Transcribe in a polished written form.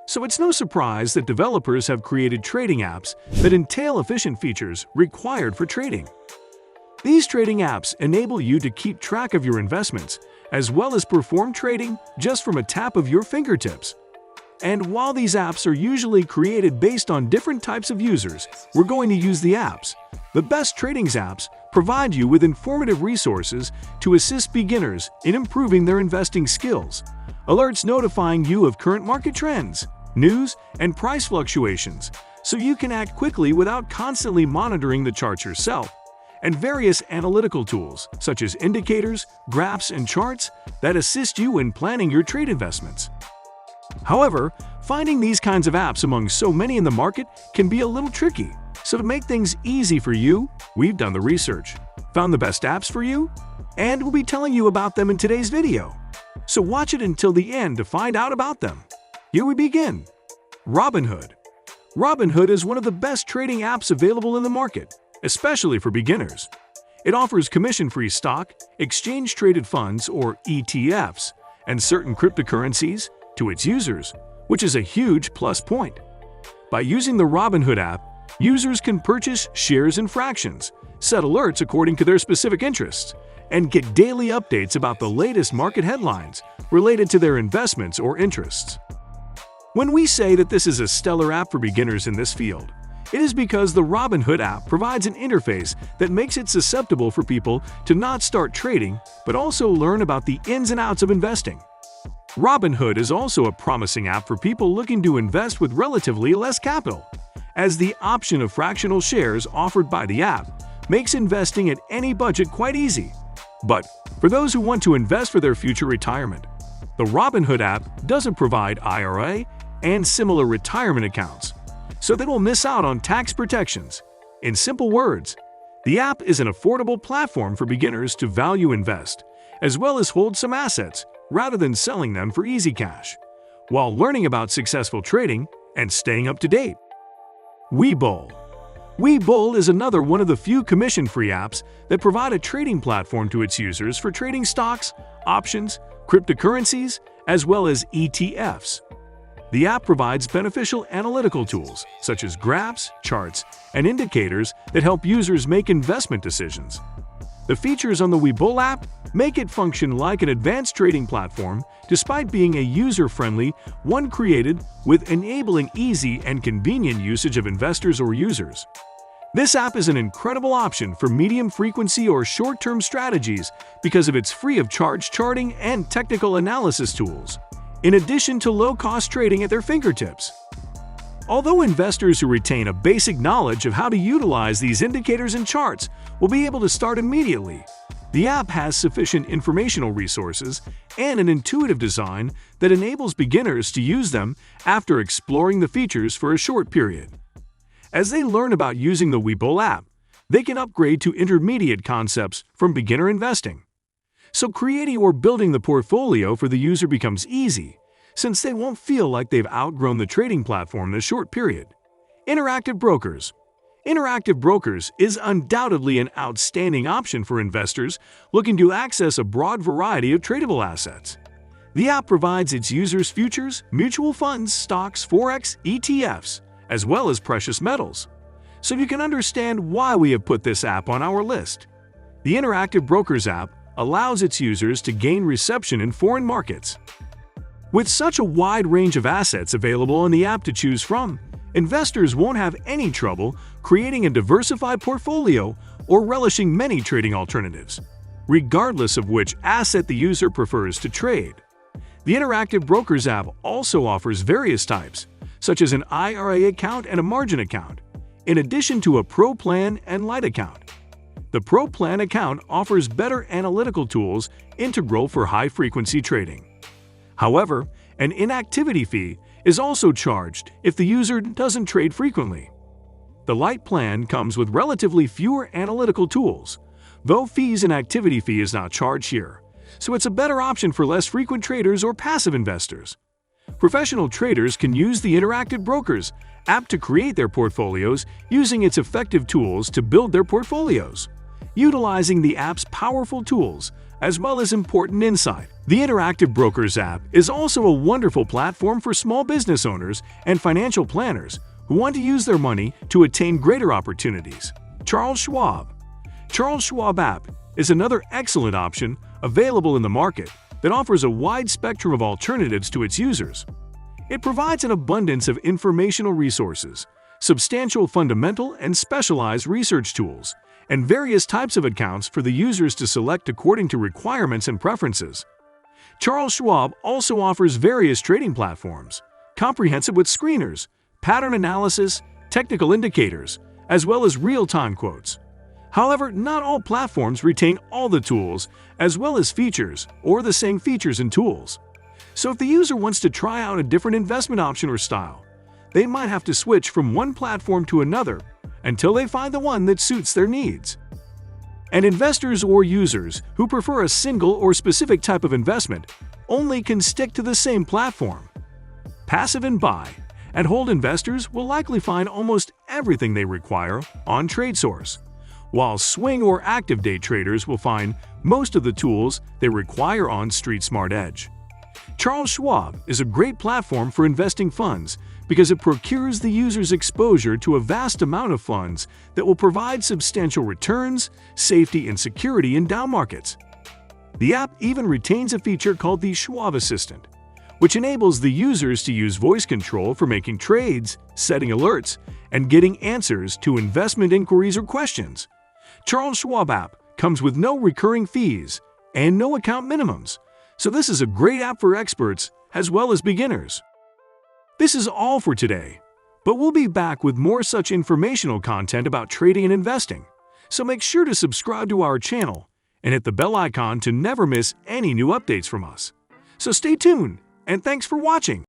So it's no surprise that developers have created trading apps that entail efficient features required for trading. These trading apps enable you to keep track of your investments, as well as perform trading just from a tap of your fingertips. And while these apps are usually created based on different types of users, we're going to use the apps. The best trading apps provide you with informative resources to assist beginners in improving their investing skills. Alerts notifying you of current market trends, news, and price fluctuations, so you can act quickly without constantly monitoring the charts yourself. And various analytical tools, such as indicators, graphs, and charts, that assist you in planning your trade investments. However, finding these kinds of apps among so many in the market can be a little tricky. So to make things easy for you, we've done the research, found the best apps for you, and we'll be telling you about them in today's video. So watch it until the end to find out about them. Here we begin. Robinhood. Robinhood is one of the best trading apps available in the market, especially for beginners. It offers commission-free stock, exchange-traded funds or ETFs, and certain cryptocurrencies to its users, which is a huge plus point. By using the Robinhood app, users can purchase shares and fractions, set alerts according to their specific interests, and get daily updates about the latest market headlines related to their investments or interests. When we say that this is a stellar app for beginners in this field, it is because the Robinhood app provides an interface that makes it susceptible for people to not start trading but also learn about the ins and outs of investing. Robinhood is also a promising app for people looking to invest with relatively less capital, as the option of fractional shares offered by the app makes investing at any budget quite easy. But for those who want to invest for their future retirement, the Robinhood app doesn't provide IRA and similar retirement accounts, so they will miss out on tax protections. In simple words, the app is an affordable platform for beginners to value invest, as well as hold some assets rather than selling them for easy cash, while learning about successful trading and staying up to date. Webull. Webull is another one of the few commission-free apps that provide a trading platform to its users for trading stocks, options, cryptocurrencies, as well as ETFs. The app provides beneficial analytical tools such as graphs, charts, and indicators that help users make investment decisions. The features on the Webull app make it function like an advanced trading platform despite being a user-friendly one created with enabling easy and convenient usage of investors or users. This app is an incredible option for medium-frequency or short-term strategies because of its free-of-charge charting and technical analysis tools, in addition to low-cost trading at their fingertips. Although investors who retain a basic knowledge of how to utilize these indicators and charts will be able to start immediately, the app has sufficient informational resources and an intuitive design that enables beginners to use them after exploring the features for a short period. As they learn about using the Webull app, they can upgrade to intermediate concepts from beginner investing. So creating or building the portfolio for the user becomes easy, since they won't feel like they've outgrown the trading platform in a short period. Interactive brokers. Interactive brokers is undoubtedly an outstanding option for investors looking to access a broad variety of tradable assets. The app provides its users futures, mutual funds, stocks, forex, ETFs, as well as precious metals. So you can understand why we have put this app on our list. The Interactive Brokers app allows its users to gain reception in foreign markets. With such a wide range of assets available in the app to choose from, investors won't have any trouble creating a diversified portfolio or relishing many trading alternatives, regardless of which asset the user prefers to trade. The Interactive Brokers app also offers various types, such as an IRA account and a margin account, in addition to a Pro Plan and Lite account. The Pro Plan account offers better analytical tools integral for high-frequency trading. However, an inactivity fee is also charged if the user doesn't trade frequently. The Lite plan comes with relatively fewer analytical tools, though fees and activity fee is not charged here, so it's a better option for less frequent traders or passive investors. Professional traders can use the Interactive Brokers app to create their portfolios using its effective tools to build their portfolios. utilizing the app's powerful tools as well as important insight. The Interactive Brokers app is also a wonderful platform for small business owners and financial planners who want to use their money to attain greater opportunities. Charles Schwab. Charles Schwab app is another excellent option available in the market that offers a wide spectrum of alternatives to its users. It provides an abundance of informational resources, substantial fundamental and specialized research tools, and various types of accounts for the users to select according to requirements and preferences. Charles Schwab also offers various trading platforms, comprehensive with screeners, pattern analysis, technical indicators, as well as real-time quotes. However, not all platforms retain all the tools as well as features or the same features and tools. So if the user wants to try out a different investment option or style, they might have to switch from one platform to another until they find the one that suits their needs. And investors or users who prefer a single or specific type of investment only can stick to the same platform. Passive and buy and hold investors will likely find almost everything they require on TradeSource, while swing or active day traders will find most of the tools they require on StreetSmart Edge. Charles Schwab is a great platform for investing funds because it procures the user's exposure to a vast amount of funds that will provide substantial returns, safety, and security in down markets. The app even retains a feature called the Schwab Assistant, which enables the users to use voice control for making trades, setting alerts, and getting answers to investment inquiries or questions. Charles Schwab app comes with no recurring fees and no account minimums, so this is a great app for experts as well as beginners. This is all for today, but we'll be back with more such informational content about trading and investing, so make sure to subscribe to our channel and hit the bell icon to never miss any new updates from us. So stay tuned, and thanks for watching!